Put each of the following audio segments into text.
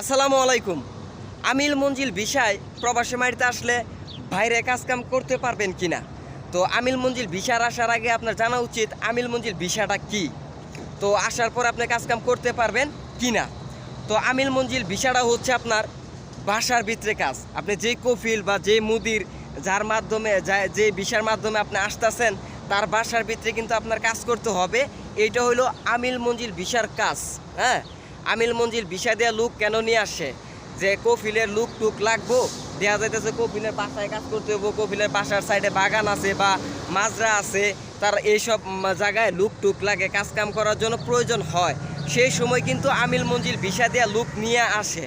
আসসালামু আলাইকুম। আমিল মঞ্জিল ভিসায় প্রবাসী মাটিতে আসলে বাইরে কাজকাম করতে পারবেন কিনা। তো আমিল মঞ্জিল ভিসার আসার আগে আপনার জানা উচিত আমিল মঞ্জিল ভিসাটা কি। তো আসার পর আপনি কাজকাম করতে পারবেন কিনা। তো আমিল মঞ্জিল ভিসাটা হচ্ছে আপনার বাসার ভিতরে কাজ। আপনি যে কফিল বা যে মুদির যার মাধ্যমে যে ভিসার মাধ্যমে আপনি আসতেছেন তার বাসার ভিতরে কিন্তু আপনার কাজ করতে হবে। এইটা হলো আমিল মঞ্জিল ভিসার কাজ। হ্যাঁ, আমিল মঞ্জিল ভিসা দেওয়া লোক কেন নিয়ে আসে, যে কফিলের লুক টুক লাগবো, দেওয়া যাইতেছে কফিলের বাসায় কাজ করতে হবো, কফিলের বাসার সাইডে বাগান আছে বা মাজরা আছে, তার এইসব জায়গায় লুক টুক লাগে, কাজকাম করার জন্য প্রয়োজন হয়। সেই সময় কিন্তু আমিল মঞ্জিল ভিসা দেওয়া লোক নিয়ে আসে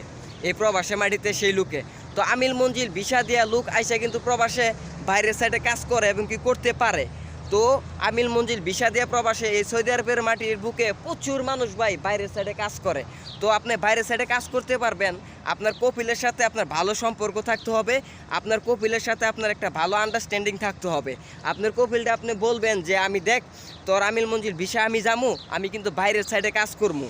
এই প্রবাসে মাটিতে সেই লোকে। তো আমিল মঞ্জিল ভিসা দেওয়া লোক আইসা কিন্তু প্রবাসে বাইরের সাইডে কাজ করে এবং কি করতে পারে। তো আমিল মঞ্জিল ভিসা দিয়ে প্রবাসে এই সৌদি আরবের মাটির বুকে প্রচুর মানুষ ভাই বাইরের সাইডে কাজ করে। তো আপনি বাইরের সাইডে কাজ করতে পারবেন, আপনার কপিলের সাথে আপনার ভালো সম্পর্ক থাকতে হবে, আপনার কপিলের সাথে আপনার একটা ভালো আন্ডারস্ট্যান্ডিং থাকতে হবে। আপনার কপিলটা আপনি বলবেন যে আমি দেখ তোর আমিল মঞ্জিল ভিসা আমি যামু, আমি কিন্তু বাইরের সাইডে কাজ করবো,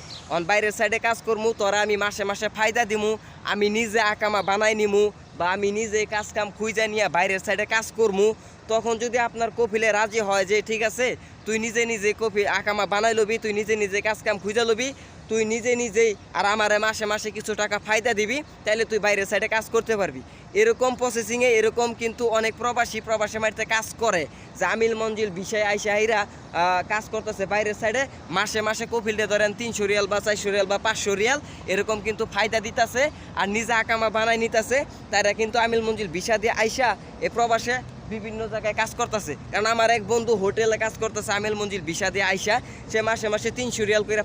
বাইরের সাইডে কাজ করবো, তোরা আমি মাসে মাসে ফায়দা দিমু, আমি নিজে আকামা বানাই নিমু বা আমি নিজে কাজ কাম খুঁজে নিয়ে বাইরের সাইডে কাজ করবো। তখন যদি আপনার কপিলে রাজি হয় যে ঠিক আছে তুই নিজে নিজে কপি আকামা বানাই লবি, তুই নিজে নিজে কাজ কাম খুঁজে লবি, তুই নিজে নিজেই আর আমারে মাসে মাসে কিছু টাকা ফায়দা দিবি, তাইলে তুই বাইরের সাইডে কাজ করতে পারবি। এরকম প্রসেসিংয়ে এরকম কিন্তু অনেক প্রবাসী মাটিতে কাজ করে, যে আমিল মঞ্জিল বিষয় আইসা আইরা কাজ করতেছে বাইরের সাইডে, মাসে মাসে কপিলটা ধরেন 300 রিয়াল বা 400 রিয়াল বা 500 রিয়াল এরকম কিন্তু ফায়দা দিতেছে আর নিজে আকামা বানাই নিতেছে। তারা কিন্তু আমিল মঞ্জিল ভিসা দিয়ে আইসা এ প্রবাসে বিভিন্ন জায়গায় কাজ করতেছে। কারণ আমার এক বন্ধু হোটেলে কাজ করতেছে আমিল মঞ্জিল ভিসা দিয়ে আইসা, সে মাসে মাসে 300 রিয়াল করে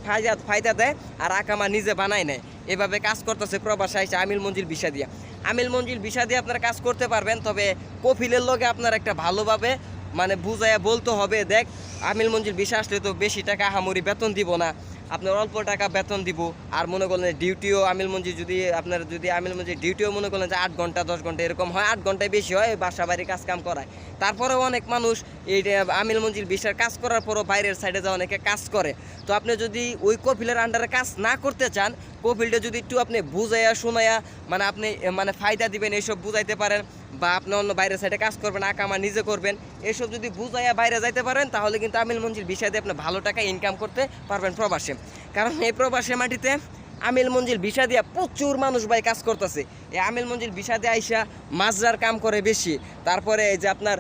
ফায়দা দেয় আর আকামা নিজে বানায় নেয়। এভাবে কাজ করতেছে প্রবাসে আইসা আমিল মঞ্জিল ভিসা দিয়ে। আমিল মঞ্জিল ভিসা দিয়ে আপনারা কাজ করতে পারবেন, তবে কফিলের লগে আপনার একটা ভালোভাবে মানে বুঝাইয়া বলতে হবে, দেখ আমিল মঞ্জিল ভিসা আসলে তো বেশি টাকা আহামরি বেতন দিব না, আপনার অল্প টাকা বেতন দিব। আর মনে করলেন ডিউটিও আমিল মঞ্জিল যদি আপনার আমিল মঞ্জিল ডিউটিও মনে করলেন যে 8 ঘন্টা 10 ঘন্টা এরকম হয়, 8 ঘন্টায় বেশি হয়, বাসা বাড়ি কাজ কাম করায়। তারপরেও অনেক মানুষ এই আমিল মঞ্জিল ভিসার কাজ করার পরও বাইরের সাইডে যা অনেকে কাজ করে। তো আপনি যদি ওই কফিলের আন্ডারে কাজ না করতে চান, কফিলটা যদি একটু আপনি বুঝাইয়া শোনাইয়া মানে আপনি মানে ফায়দা দিবেন এইসব বুঝাইতে পারেন, বা আপনি অন্য বাইরের সাইডে কাজ করবেন, আকামা নিজে করবেন, এসব যদি বুঝাইয়া বাইরে যাইতে পারেন, তাহলে কিন্তু আমিল মঞ্জিল ভিসা দিয়ে আপনি ভালো টাকা ইনকাম করতে পারবেন প্রবাসে। কারণ এই প্রবাসে মাটিতে আমিল মঞ্জিল ভিসা দিয়া প্রচুর মানুষ ভাই কাজ করতেছে। এই আমিল মঞ্জিল ভিসা দিয়ে আইসা মাজরার কাম করে বেশি, তারপরে এই যে আপনার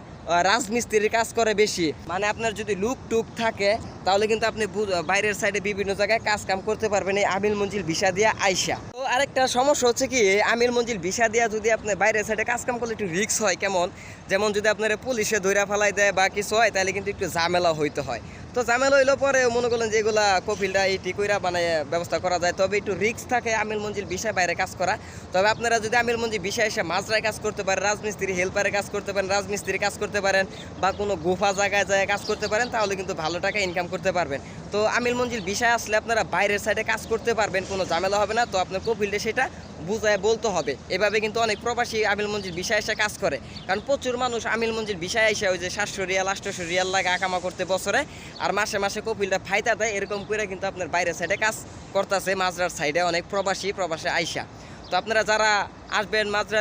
রাজমিস্ত্রির কাজ করে বেশি। মানে আপনার যদি লুক টুক থাকে তাহলে কিন্তু আপনি বাইরের সাইডে বিভিন্ন জায়গায় কাজ কাম করতে পারবেন এই আমিল মঞ্জিল ভিসা দিয়া আইসা। তো আরেকটা সমস্যা হচ্ছে কি, আমিল মঞ্জিল ভিসা দিয়া যদি আপনি বাইরের সাইডে কাজ কাম করলে একটু রিস্ক হয়। কেমন, যেমন যদি আপনার পুলিশে ধইরা ফেলাই দেয় বা কিছু হয়, তাহলে কিন্তু একটু ঝামেলা হইতে হয়। তো ঝামেলা হইলে পরে মনে করলেন যে এগুলা কফিলটা এই কইরা মানে ব্যবস্থা করা যায়, তবে একটু রিস্ক থাকে আমিল মঞ্জিল ভিসায় বাইরে কাজ করা। তবে আপনারা যদি আমিল মঞ্জিল ভিসা এসে মাজরায় কাজ করতে পারেন, রাজমিস্ত্রি হেল্পারে কাজ করতে পারেন, রাজমিস্ত্রি কাজ করতে পারেন, বা কোনো গুফা জায়গায় যায় কাজ করতে পারেন, তাহলে কিন্তু ভালো টাকা ইনকাম করতে পারবেন। তো আমিল মঞ্জিল ভিসায় আসলে আপনারা বাইরের সাইডে কাজ করতে পারবেন, কোনো ঝামেলা হবে না। তো আপনার কফিলটা সেটা বুঝায় বলতে হবে। এভাবে কিন্তু অনেক প্রবাসী আমিল মঞ্জিল ভিসায় এসে কাজ করে। কারণ প্রচুর মানুষ আমিল মঞ্জিল ভিসায় এসে ওই যে 700 রিয়াল 800 রিয়াল লাগে আকামা করতে বছরে, আর মাসে মাসে কফিলটা ফায়দা দেয়। এরকম করে কিন্তু আপনার বাইরের সাইডে কাজ করতেছে মাজরার সাইডে অনেক প্রবাসে আইসা। তো আপনারা যারা আসবেন মাজরা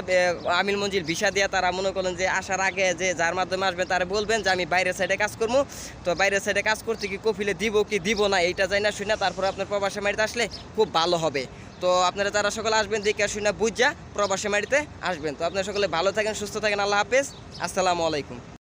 আমিল মঞ্জিল ভিসা দিয়া, তারা মনে করেন যে আসার আগে যে যার মাধ্যমে আসবেন তারা বলবেন যে আমি বাইরের সাইডে কাজ করবো। তো বাইরের সাইডে কাজ করতে কি কফিলে দিব কি দিব না এইটা যাই না শুনে, তারপরে আপনার প্রবাসী মাটিতে আসলে খুব ভালো হবে। তো আপনারা যারা সকলে আসবেন দেখে শুনে বুঝা প্রবাসী মাটিতে আসবেন। তো আপনারা সকলে ভালো থাকেন, সুস্থ থাকেন, আল্লাহ হাফেজ, আসসালামু আলাইকুম।